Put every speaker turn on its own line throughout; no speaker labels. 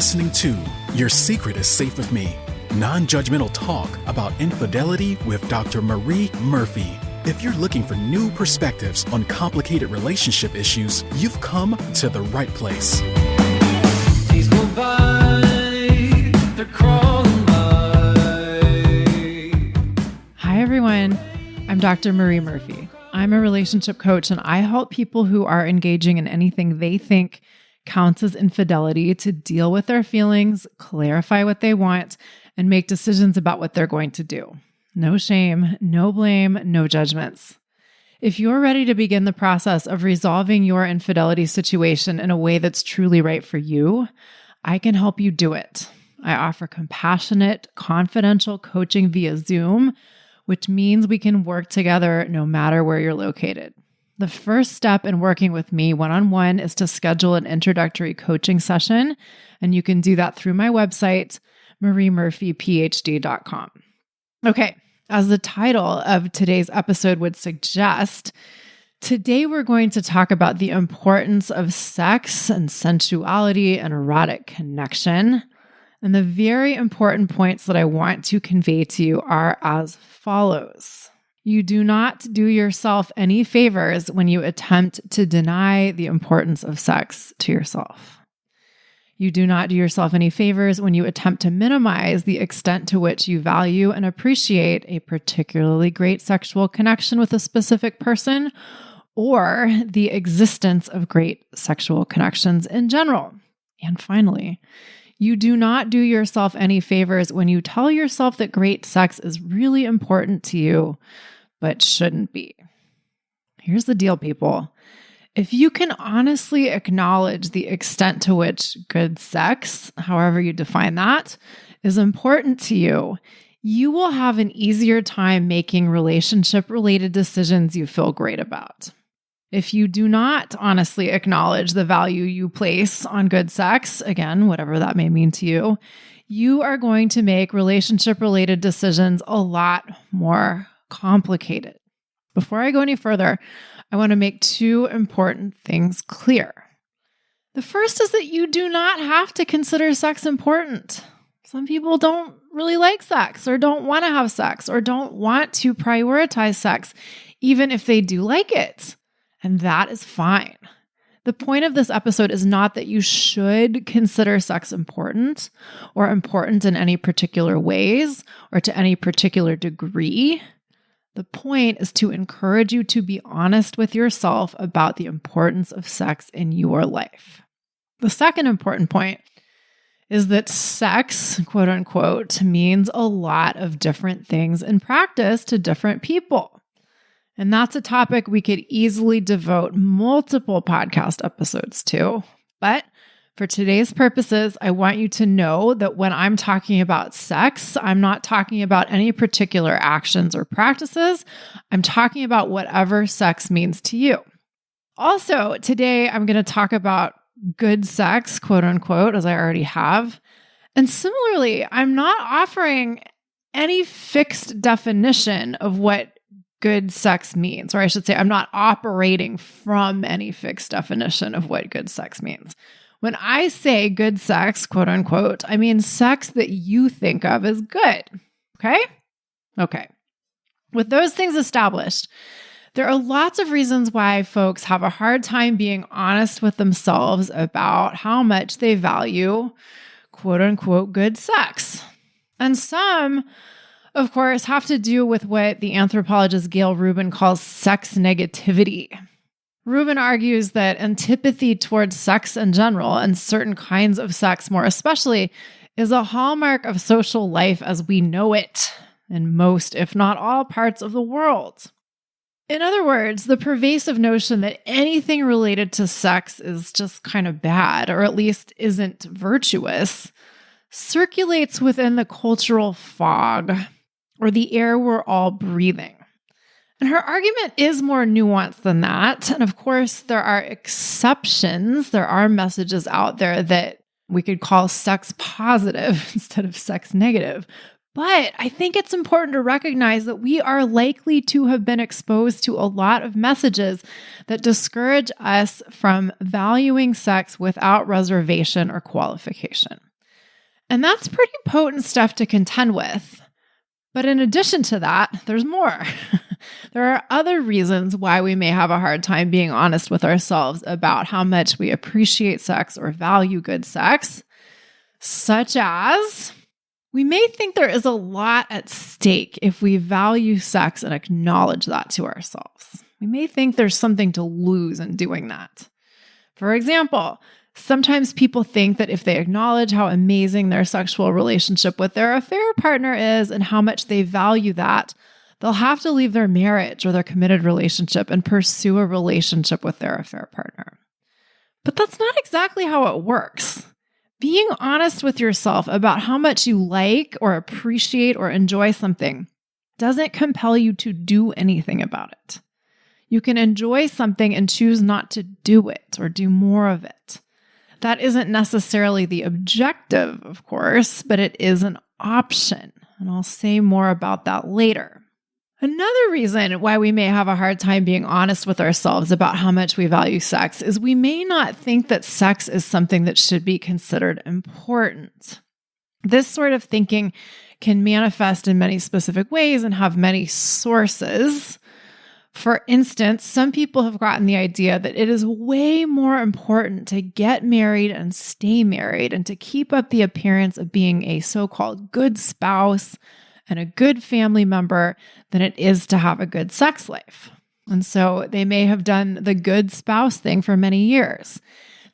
listening to Your Secret is Safe with Me, non-judgmental talk about infidelity with Dr. Marie Murphy. If you're looking for new perspectives on complicated relationship issues, you've come to the right place.
Days go by, they're crawling by.
Hi, everyone. I'm Dr. Marie Murphy. I'm a relationship coach, and I help people who are engaging in anything they think counts as infidelity to deal with their feelings, clarify what they want, and make decisions about what they're going to do. No shame, no blame, no judgments. If you're ready to begin the process of resolving your infidelity situation in a way that's truly right for you, I can help you do it. I offer compassionate, confidential coaching via Zoom, which means we can work together no matter where you're located. The first step in working with me one-on-one is to schedule an introductory coaching session, and you can do that through my website, mariemurphyphd.com. Okay, as the title of today's episode would suggest, today we're going to talk about the importance of sex and sensuality and erotic connection. And the very important points that I want to convey to you are as follows. You do not do yourself any favors when you attempt to deny the importance of sex to yourself. You do not do yourself any favors when you attempt to minimize the extent to which you value and appreciate a particularly great sexual connection with a specific person or the existence of great sexual connections in general. And finally, you do not do yourself any favors when you tell yourself that great sex is really important to you, but shouldn't be. Here's the deal, people. If you can honestly acknowledge the extent to which good sex, however you define that, is important to you, you will have an easier time making relationship-related decisions you feel great about. If you do not honestly acknowledge the value you place on good sex, again, whatever that may mean to you, you are going to make relationship-related decisions a lot more complicated. Before I go any further, I want to make two important things clear. The first is that you do not have to consider sex important. Some people don't really like sex or don't want to have sex or don't want to prioritize sex, even if they do like it. And that is fine. The point of this episode is not that you should consider sex important or important in any particular ways or to any particular degree. The point is to encourage you to be honest with yourself about the importance of sex in your life. The second important point is that sex, quote unquote, means a lot of different things in practice to different people. And that's a topic we could easily devote multiple podcast episodes to. But for today's purposes, I want you to know that when I'm talking about sex, I'm not talking about any particular actions or practices. I'm talking about whatever sex means to you. Also, today I'm going to talk about good sex, quote unquote, as I already have. And similarly, I'm not offering any fixed definition of what good sex means, or I should say, I'm not operating from any fixed definition of what good sex means. When I say good sex, quote unquote, I mean sex that you think of as good. Okay? Okay. With those things established, there are lots of reasons why folks have a hard time being honest with themselves about how much they value, quote unquote, good sex. And some, of course, have to do with what the anthropologist Gail Rubin calls sex negativity. Rubin argues that antipathy towards sex in general, and certain kinds of sex more especially, is a hallmark of social life as we know it in most, if not all, parts of the world. In other words, the pervasive notion that anything related to sex is just kind of bad, or at least isn't virtuous, circulates within the cultural fog, or the air we're all breathing. And her argument is more nuanced than that. And of course, there are exceptions. There are messages out there that we could call sex positive instead of sex negative. But I think it's important to recognize that we are likely to have been exposed to a lot of messages that discourage us from valuing sex without reservation or qualification. And that's pretty potent stuff to contend with. But in addition to that, there's more. There are other reasons why we may have a hard time being honest with ourselves about how much we appreciate sex or value good sex, such as we may think there is a lot at stake if we value sex and acknowledge that to ourselves. We may think there's something to lose in doing that. For example, sometimes people think that if they acknowledge how amazing their sexual relationship with their affair partner is and how much they value that, they'll have to leave their marriage or their committed relationship and pursue a relationship with their affair partner. But that's not exactly how it works. Being honest with yourself about how much you like or appreciate or enjoy something doesn't compel you to do anything about it. You can enjoy something and choose not to do it or do more of it. That isn't necessarily the objective, of course, but it is an option. And I'll say more about that later. Another reason why we may have a hard time being honest with ourselves about how much we value sex is we may not think that sex is something that should be considered important. This sort of thinking can manifest in many specific ways and have many sources. For instance, some people have gotten the idea that it is way more important to get married and stay married and to keep up the appearance of being a so-called good spouse and a good family member than it is to have a good sex life. And so they may have done the good spouse thing for many years.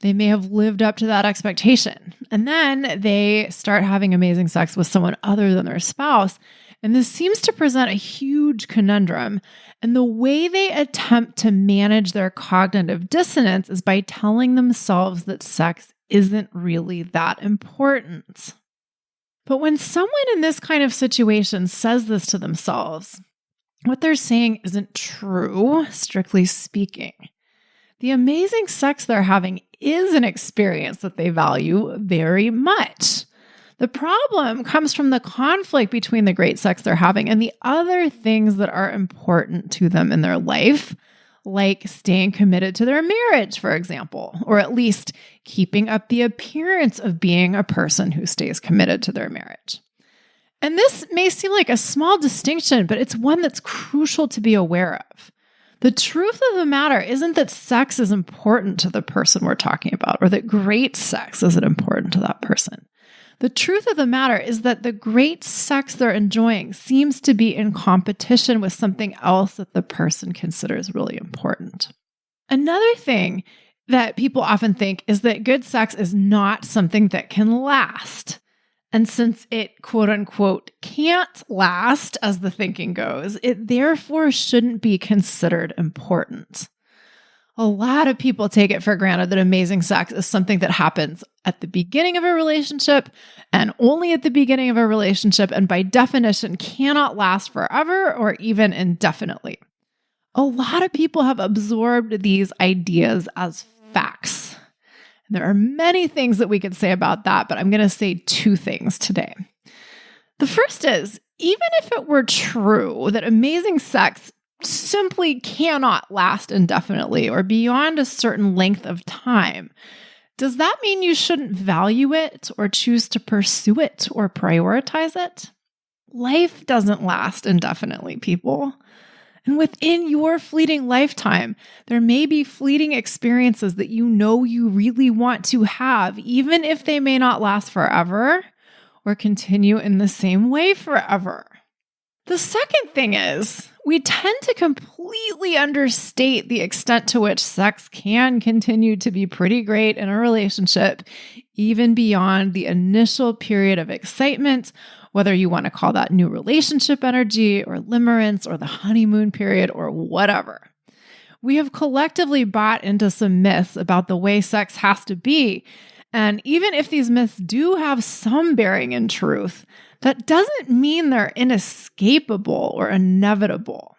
They may have lived up to that expectation. And then they start having amazing sex with someone other than their spouse. And this seems to present a huge conundrum. And the way they attempt to manage their cognitive dissonance is by telling themselves that sex isn't really that important. But when someone in this kind of situation says this to themselves, what they're saying isn't true, strictly speaking. The amazing sex they're having is an experience that they value very much. The problem comes from the conflict between the great sex they're having and the other things that are important to them in their life, like staying committed to their marriage, for example, or at least keeping up the appearance of being a person who stays committed to their marriage. And this may seem like a small distinction, but it's one that's crucial to be aware of. The truth of the matter isn't that sex is important to the person we're talking about, or that great sex isn't important to that person. The truth of the matter is that the great sex they're enjoying seems to be in competition with something else that the person considers really important. Another thing that people often think is that good sex is not something that can last. And since it, quote unquote, can't last, as the thinking goes, it therefore shouldn't be considered important. A lot of people take it for granted that amazing sex is something that happens at the beginning of a relationship and only at the beginning of a relationship, and by definition cannot last forever or even indefinitely. A lot of people have absorbed these ideas as facts. There are many things that we could say about that, but I'm going to say two things today. The first is, even if it were true that amazing sex simply cannot last indefinitely or beyond a certain length of time, does that mean you shouldn't value it or choose to pursue it or prioritize it? Life doesn't last indefinitely, people. And within your fleeting lifetime, there may be fleeting experiences that you know you really want to have, even if they may not last forever or continue in the same way forever. The second thing is, we tend to completely understate the extent to which sex can continue to be pretty great in a relationship, even beyond the initial period of excitement, whether you want to call that new relationship energy or limerence or the honeymoon period or whatever. We have collectively bought into some myths about the way sex has to be. And even if these myths do have some bearing in truth, that doesn't mean they're inescapable or inevitable.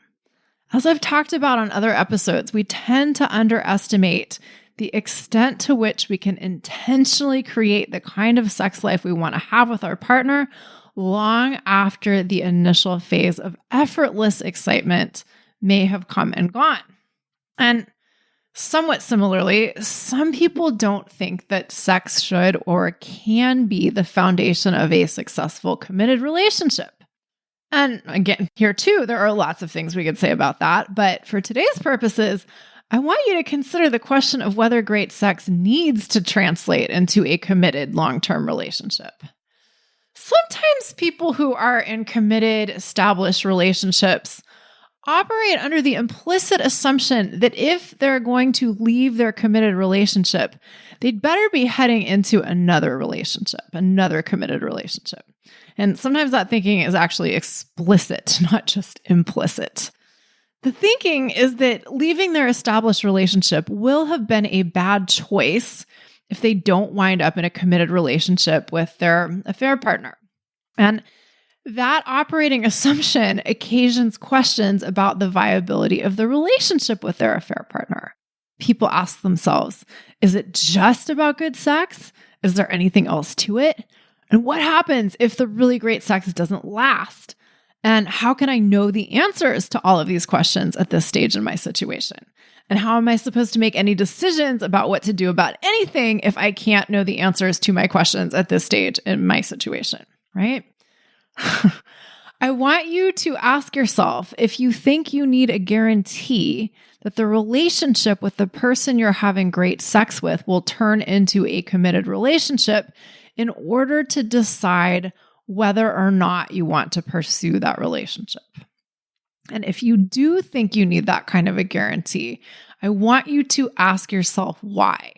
As I've talked about on other episodes, we tend to underestimate the extent to which we can intentionally create the kind of sex life we want to have with our partner long after the initial phase of effortless excitement may have come and gone. And Somewhat similarly, some people don't think that sex should or can be the foundation of a successful, committed relationship. And again, here too, there are lots of things we could say about that. But for today's purposes, I want you to consider the question of whether great sex needs to translate into a committed long-term relationship. Sometimes people who are in committed, established relationships operate under the implicit assumption that if they're going to leave their committed relationship, they'd better be heading into another relationship, another committed relationship. And sometimes that thinking is actually explicit, not just implicit. The thinking is that leaving their established relationship will have been a bad choice if they don't wind up in a committed relationship with their affair partner. And that operating assumption occasions questions about the viability of the relationship with their affair partner. People ask themselves, is it just about good sex? Is there anything else to it? And what happens if the really great sex doesn't last? And how can I know the answers to all of these questions at this stage in my situation? And how am I supposed to make any decisions about what to do about anything if I can't know the answers to my questions at this stage in my situation, right? I want you to ask yourself if you think you need a guarantee that the relationship with the person you're having great sex with will turn into a committed relationship in order to decide whether or not you want to pursue that relationship. And if you do think you need that kind of a guarantee, I want you to ask yourself why.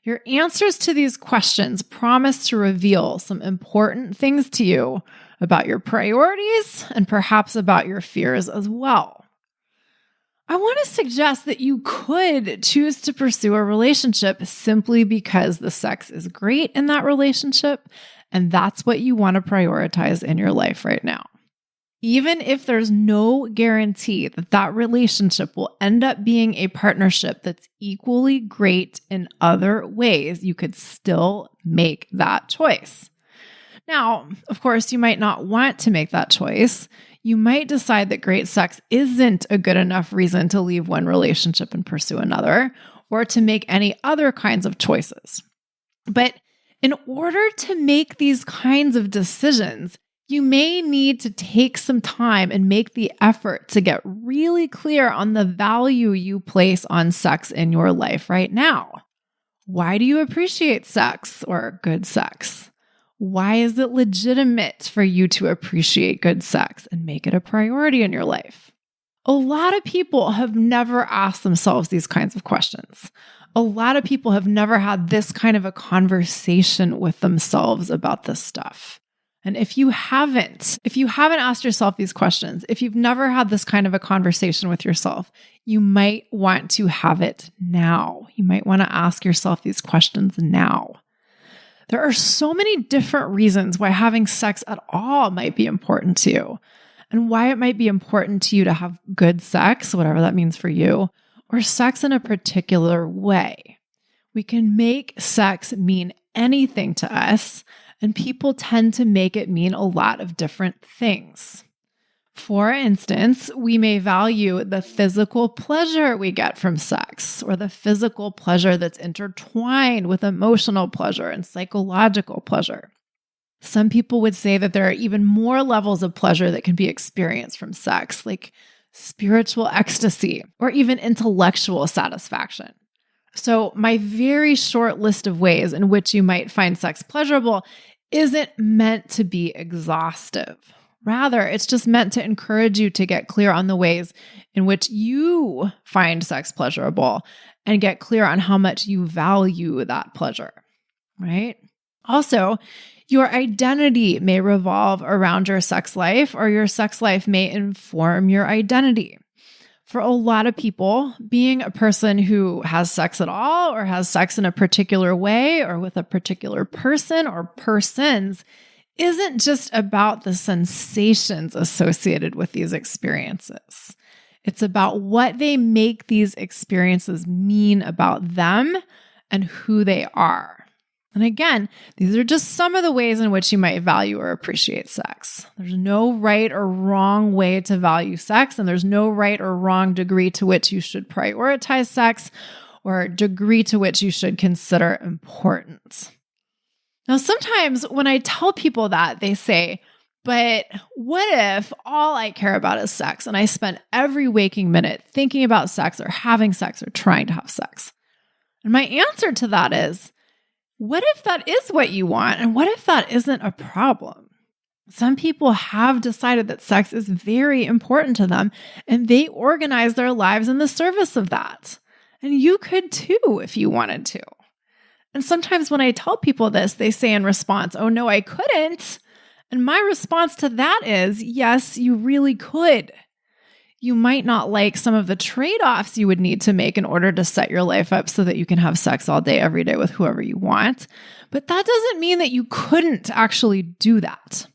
Your answers to these questions promise to reveal some important things to you about your priorities and perhaps about your fears as well. I want to suggest that you could choose to pursue a relationship simply because the sex is great in that relationship, and that's what you want to prioritize in your life right now. Even if there's no guarantee that that relationship will end up being a partnership that's equally great in other ways, you could still make that choice. Now, of course, you might not want to make that choice. You might decide that great sex isn't a good enough reason to leave one relationship and pursue another, or to make any other kinds of choices. But in order to make these kinds of decisions, you may need to take some time and make the effort to get really clear on the value you place on sex in your life right now. Why do you appreciate sex or good sex? Why is it legitimate for you to appreciate good sex and make it a priority in your life? A lot of people have never asked themselves these kinds of questions. A lot of people have never had this kind of a conversation with themselves about this stuff. And if you haven't asked yourself these questions, if you've never had this kind of a conversation with yourself, you might want to have it now. You might want to ask yourself these questions now. There are so many different reasons why having sex at all might be important to you, and why it might be important to you to have good sex, whatever that means for you, or sex in a particular way. We can make sex mean anything to us, and people tend to make it mean a lot of different things. For instance, we may value the physical pleasure we get from sex, or the physical pleasure that's intertwined with emotional pleasure and psychological pleasure. Some people would say that there are even more levels of pleasure that can be experienced from sex, like spiritual ecstasy or even intellectual satisfaction. So my very short list of ways in which you might find sex pleasurable isn't meant to be exhaustive. Rather, it's just meant to encourage you to get clear on the ways in which you find sex pleasurable and get clear on how much you value that pleasure, right? Also, your identity may revolve around your sex life, or your sex life may inform your identity. For a lot of people, being a person who has sex at all, or has sex in a particular way, or with a particular person or persons, isn't just about the sensations associated with these experiences. It's about what they make these experiences mean about them and who they are. And again, these are just some of the ways in which you might value or appreciate sex. There's no right or wrong way to value sex, and there's no right or wrong degree to which you should prioritize sex or degree to which you should consider important. Now, sometimes when I tell people that, they say, but what if all I care about is sex and I spend every waking minute thinking about sex or having sex or trying to have sex? And my answer to that is, what if that is what you want? And what if that isn't a problem? Some people have decided that sex is very important to them, and they organize their lives in the service of that. And you could too if you wanted to. And sometimes when I tell people this, they say in response, oh no, I couldn't. And my response to that is, yes, you really could. You might not like some of the trade-offs you would need to make in order to set your life up so that you can have sex all day, every day with whoever you want. But that doesn't mean that you couldn't actually do that.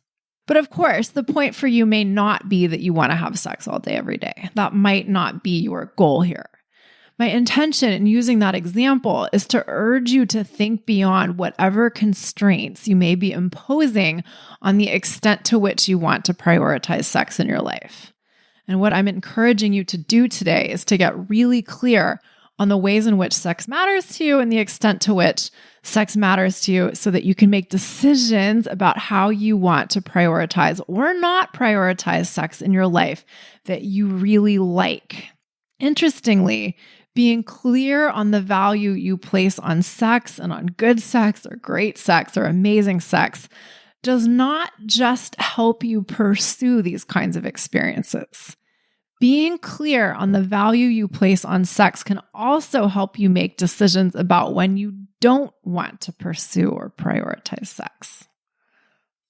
But of course, the point for you may not be that you want to have sex all day, every day. That might not be your goal here. My intention in using that example is to urge you to think beyond whatever constraints you may be imposing on the extent to which you want to prioritize sex in your life. And what I'm encouraging you to do today is to get really clear on the ways in which sex matters to you and the extent to which sex matters to you so that you can make decisions about how you want to prioritize or not prioritize sex in your life that you really like. Interestingly, being clear on the value you place on sex and on good sex or great sex or amazing sex does not just help you pursue these kinds of experiences. Being clear on the value you place on sex can also help you make decisions about when you don't want to pursue or prioritize sex.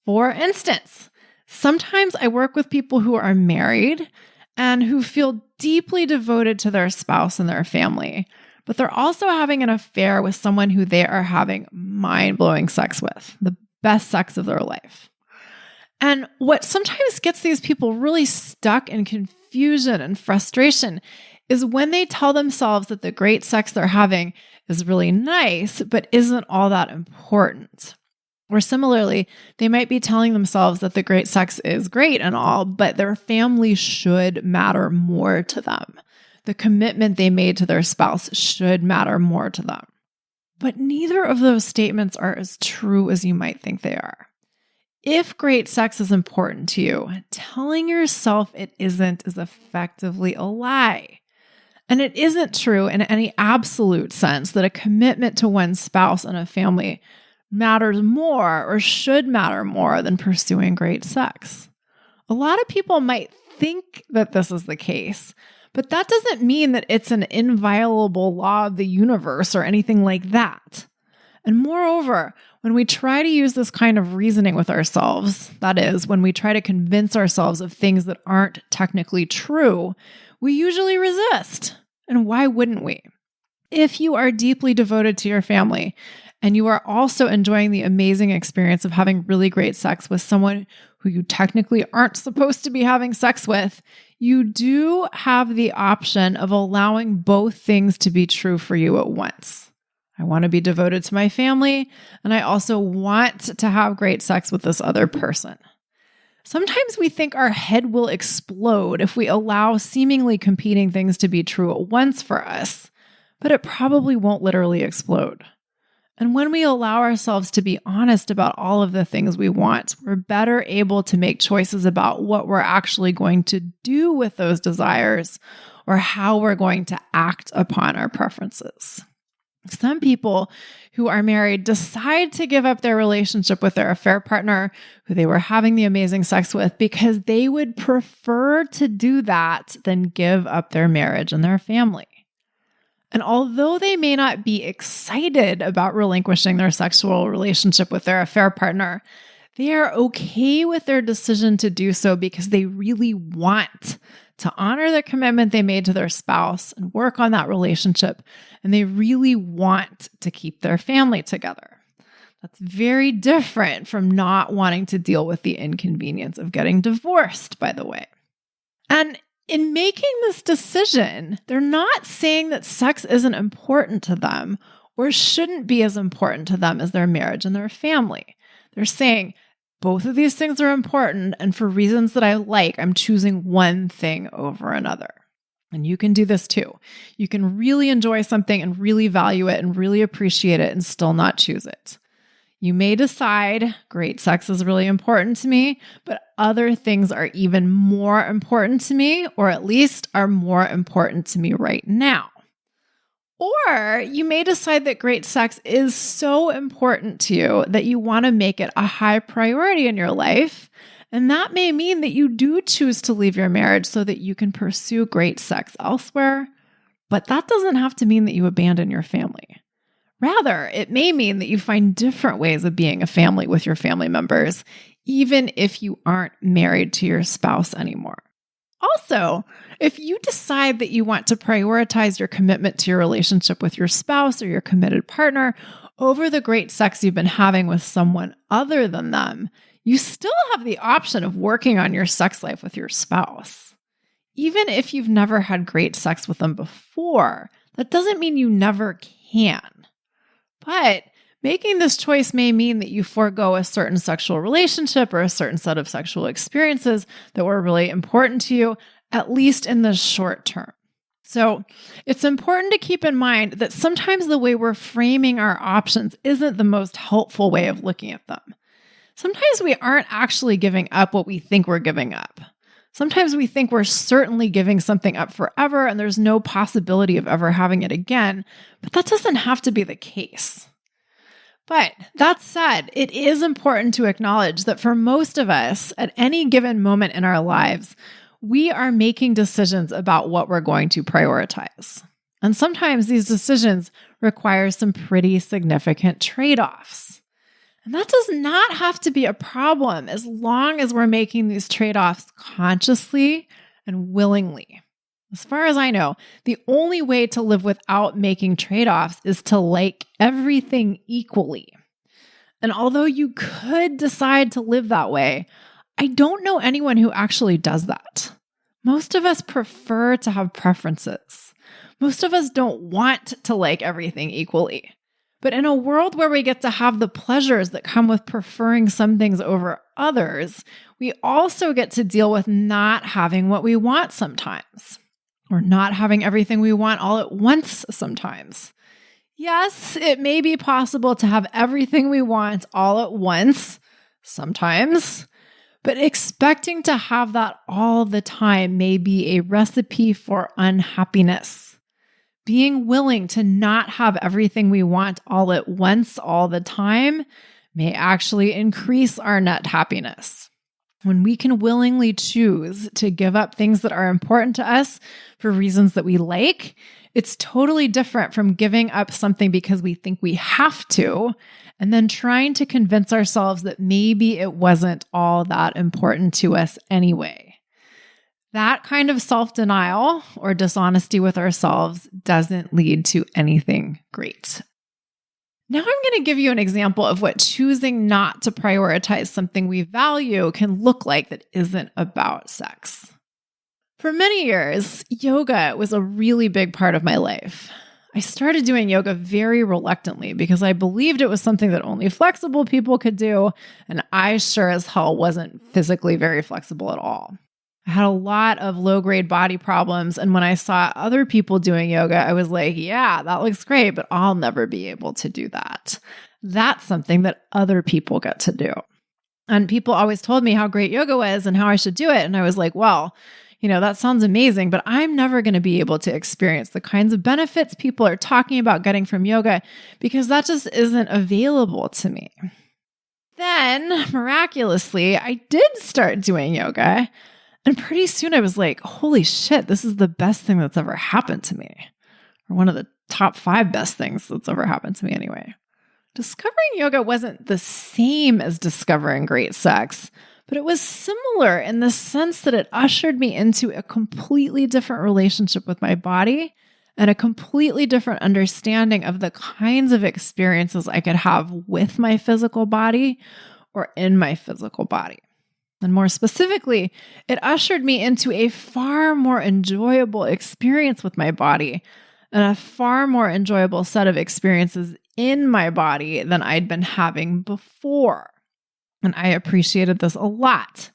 For instance, sometimes I work with people who are married and who feel deeply devoted to their spouse and their family, but they're also having an affair with someone who they are having mind-blowing sex with, the best sex of their life. And what sometimes gets these people really stuck in confusion and frustration is when they tell themselves that the great sex they're having is really nice, but isn't all that important. Or similarly, they might be telling themselves that the great sex is great and all, but their family should matter more to them. The commitment they made to their spouse should matter more to them. But neither of those statements are as true as you might think they are. If great sex is important to you, telling yourself it isn't is effectively a lie. And it isn't true in any absolute sense that a commitment to one's spouse and a family matters more or should matter more than pursuing great sex. A lot of people might think that this is the case, but that doesn't mean that it's an inviolable law of the universe or anything like that. And moreover, when we try to use this kind of reasoning with ourselves, that is, when we try to convince ourselves of things that aren't technically true, we usually resist. And why wouldn't we? If you are deeply devoted to your family and you are also enjoying the amazing experience of having really great sex with someone who you technically aren't supposed to be having sex with, you do have the option of allowing both things to be true for you at once. I want to be devoted to my family, and I also want to have great sex with this other person. Sometimes we think our head will explode if we allow seemingly competing things to be true at once for us, but it probably won't literally explode. And when we allow ourselves to be honest about all of the things we want, we're better able to make choices about what we're actually going to do with those desires or how we're going to act upon our preferences. Some people who are married decide to give up their relationship with their affair partner who they were having the amazing sex with because they would prefer to do that than give up their marriage and their family. And although they may not be excited about relinquishing their sexual relationship with their affair partner, they are okay with their decision to do so because they really want to honor the commitment they made to their spouse and work on that relationship, and they really want to keep their family together. That's very different from not wanting to deal with the inconvenience of getting divorced, by the way. And in making this decision, they're not saying that sex isn't important to them or shouldn't be as important to them as their marriage and their family. They're saying, both of these things are important, and for reasons that I like, I'm choosing one thing over another. And you can do this too. You can really enjoy something and really value it and really appreciate it and still not choose it. You may decide, great sex is really important to me, but other things are even more important to me, or at least are more important to me right now. Or you may decide that great sex is so important to you that you want to make it a high priority in your life. And that may mean that you do choose to leave your marriage so that you can pursue great sex elsewhere. But that doesn't have to mean that you abandon your family. Rather, it may mean that you find different ways of being a family with your family members, even if you aren't married to your spouse anymore. Also, if you decide that you want to prioritize your commitment to your relationship with your spouse or your committed partner over the great sex you've been having with someone other than them, you still have the option of working on your sex life with your spouse. Even if you've never had great sex with them before, that doesn't mean you never can. But making this choice may mean that you forego a certain sexual relationship or a certain set of sexual experiences that were really important to you, at least in the short term. So it's important to keep in mind that sometimes the way we're framing our options isn't the most helpful way of looking at them. Sometimes we aren't actually giving up what we think we're giving up. Sometimes we think we're certainly giving something up forever and there's no possibility of ever having it again, but that doesn't have to be the case. But that said, it is important to acknowledge that for most of us, at any given moment in our lives, we are making decisions about what we're going to prioritize. And sometimes these decisions require some pretty significant trade-offs. And that does not have to be a problem as long as we're making these trade-offs consciously and willingly. As far as I know, the only way to live without making trade-offs is to like everything equally. And although you could decide to live that way, I don't know anyone who actually does that. Most of us prefer to have preferences. Most of us don't want to like everything equally. But in a world where we get to have the pleasures that come with preferring some things over others, we also get to deal with not having what we want sometimes, or not having everything we want all at once sometimes. Yes, it may be possible to have everything we want all at once sometimes, but expecting to have that all the time may be a recipe for unhappiness. Being willing to not have everything we want all at once all the time may actually increase our net happiness. When we can willingly choose to give up things that are important to us for reasons that we like, it's totally different from giving up something because we think we have to, and then trying to convince ourselves that maybe it wasn't all that important to us anyway. That kind of self-denial or dishonesty with ourselves doesn't lead to anything great. Now I'm going to give you an example of what choosing not to prioritize something we value can look like that isn't about sex. For many years, yoga was a really big part of my life. I started doing yoga very reluctantly because I believed it was something that only flexible people could do, and I sure as hell wasn't physically very flexible at all. I had a lot of low-grade body problems, and when I saw other people doing yoga, I was like, yeah, that looks great, but I'll never be able to do that. That's something that other people get to do. And people always told me how great yoga was and how I should do it, and I was like, well, that sounds amazing, but I'm never going to be able to experience the kinds of benefits people are talking about getting from yoga because that just isn't available to me. Then, miraculously, I did start doing yoga. And pretty soon I was like, holy shit, this is the best thing that's ever happened to me. Or one of the top 5 best things that's ever happened to me anyway. Discovering yoga wasn't the same as discovering great sex, but it was similar in the sense that it ushered me into a completely different relationship with my body and a completely different understanding of the kinds of experiences I could have with my physical body or in my physical body. And more specifically, it ushered me into a far more enjoyable experience with my body, and a far more enjoyable set of experiences in my body than I'd been having before. And I appreciated this a lot.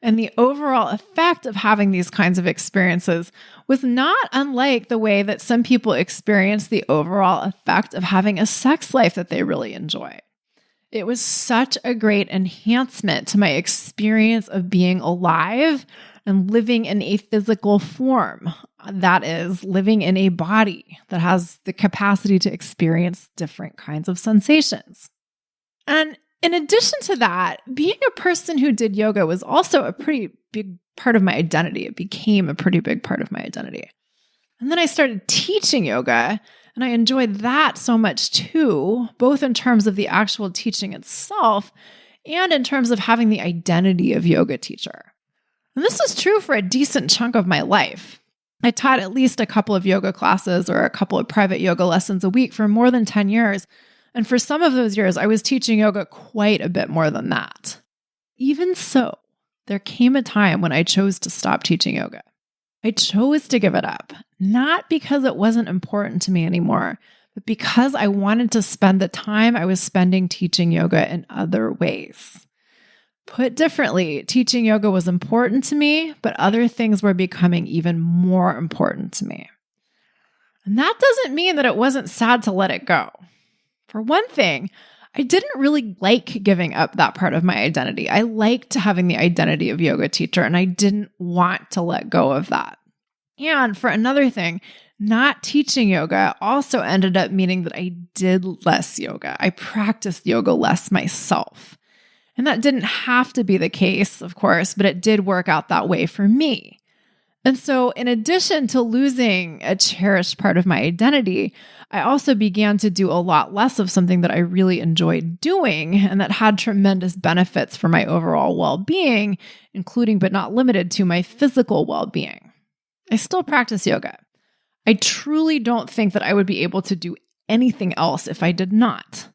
And the overall effect of having these kinds of experiences was not unlike the way that some people experience the overall effect of having a sex life that they really enjoy. It was such a great enhancement to my experience of being alive and living in a physical form. That is, living in a body that has the capacity to experience different kinds of sensations. And in addition to that, being a person who did yoga was also a pretty big part of my identity. It became a pretty big part of my identity. And then I started teaching yoga, and I enjoyed that so much too, both in terms of the actual teaching itself and in terms of having the identity of yoga teacher. And this was true for a decent chunk of my life. I taught at least a couple of yoga classes or a couple of private yoga lessons a week for more than 10 years. And for some of those years, I was teaching yoga quite a bit more than that. Even so, there came a time when I chose to stop teaching yoga. I chose to give it up, not because it wasn't important to me anymore, but because I wanted to spend the time I was spending teaching yoga in other ways. Put differently, teaching yoga was important to me, but other things were becoming even more important to me. And that doesn't mean that it wasn't sad to let it go. For one thing, I didn't really like giving up that part of my identity. I liked having the identity of yoga teacher, and I didn't want to let go of that. And for another thing, not teaching yoga also ended up meaning that I did less yoga. I practiced yoga less myself. And that didn't have to be the case, of course, but it did work out that way for me. And so in addition to losing a cherished part of my identity, I also began to do a lot less of something that I really enjoyed doing and that had tremendous benefits for my overall well-being, including but not limited to my physical well-being. I still practice yoga. I truly don't think that I would be able to do anything else if I did not.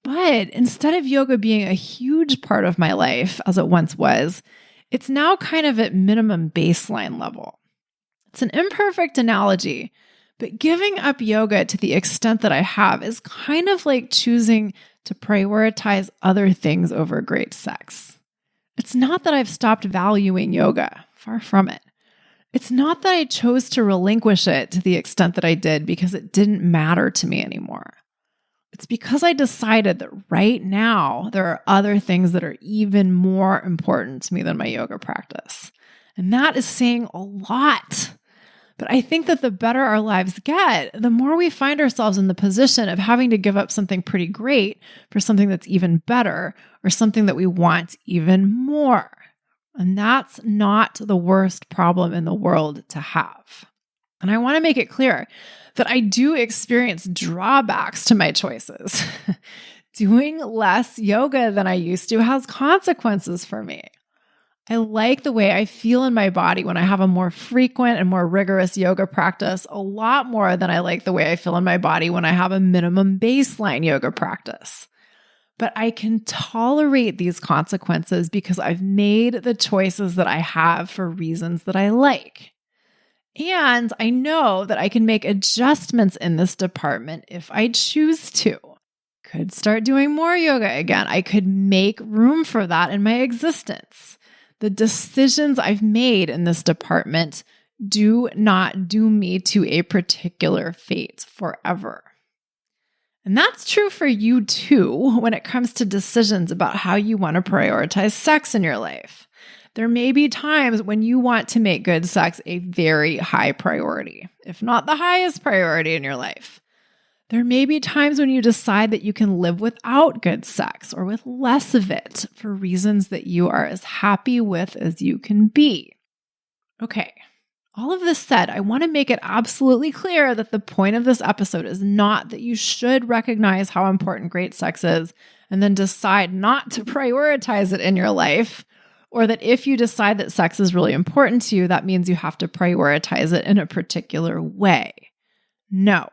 But instead of yoga being a huge part of my life, as it once was, it's now kind of at minimum baseline level. It's an imperfect analogy, but giving up yoga to the extent that I have is kind of like choosing to prioritize other things over great sex. It's not that I've stopped valuing yoga, far from it. It's not that I chose to relinquish it to the extent that I did because it didn't matter to me anymore. It's because I decided that right now there are other things that are even more important to me than my yoga practice. And that is saying a lot. But I think that the better our lives get, the more we find ourselves in the position of having to give up something pretty great for something that's even better or something that we want even more. And that's not the worst problem in the world to have. And I want to make it clear that I do experience drawbacks to my choices. Doing less yoga than I used to has consequences for me. I like the way I feel in my body when I have a more frequent and more rigorous yoga practice a lot more than I like the way I feel in my body when I have a minimum baseline yoga practice. But I can tolerate these consequences because I've made the choices that I have for reasons that I like. And I know that I can make adjustments in this department if I choose to. Could start doing more yoga again. I could make room for that in my existence. The decisions I've made in this department do not doom me to a particular fate forever. And that's true for you too when it comes to decisions about how you want to prioritize sex in your life. There may be times when you want to make good sex a very high priority, if not the highest priority in your life. There may be times when you decide that you can live without good sex or with less of it for reasons that you are as happy with as you can be. Okay, all of this said, I want to make it absolutely clear that the point of this episode is not that you should recognize how important great sex is and then decide not to prioritize it in your life. Or that if you decide that sex is really important to you, that means you have to prioritize it in a particular way. No.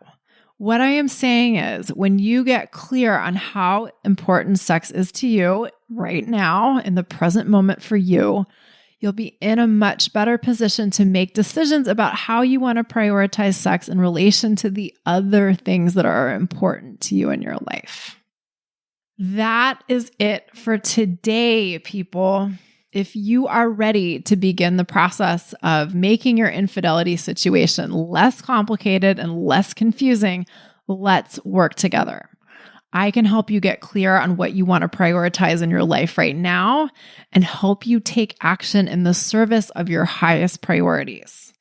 What I am saying is when you get clear on how important sex is to you right now in the present moment for you, you'll be in a much better position to make decisions about how you want to prioritize sex in relation to the other things that are important to you in your life. That is it for today, people. If you are ready to begin the process of making your infidelity situation less complicated and less confusing, let's work together. I can help you get clear on what you want to prioritize in your life right now and help you take action in the service of your highest priorities.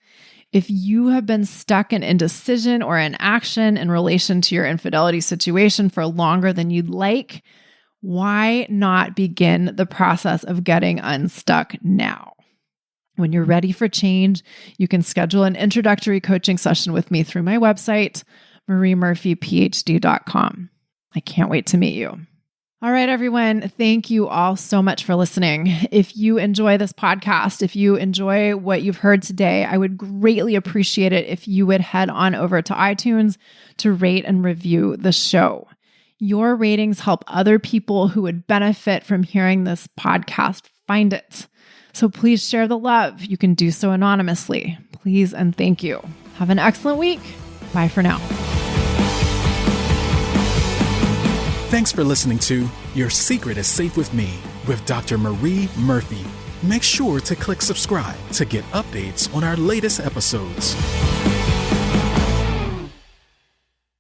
If you have been stuck in indecision or inaction in relation to your infidelity situation for longer than you'd like, why not begin the process of getting unstuck now? When you're ready for change, you can schedule an introductory coaching session with me through my website, mariemurphyphd.com. I can't wait to meet you. All right, everyone. Thank you all so much for listening. If you enjoy this podcast, if you enjoy what you've heard today, I would greatly appreciate it if you would head on over to iTunes to rate and review the show. Your ratings help other people who would benefit from hearing this podcast find it. So please share the love. You can do so anonymously. Please and thank you. Have an excellent week. Bye for now.
Thanks for listening to Your Secret is Safe with Me with Dr. Marie Murphy. Make sure to click subscribe to get updates on our latest episodes.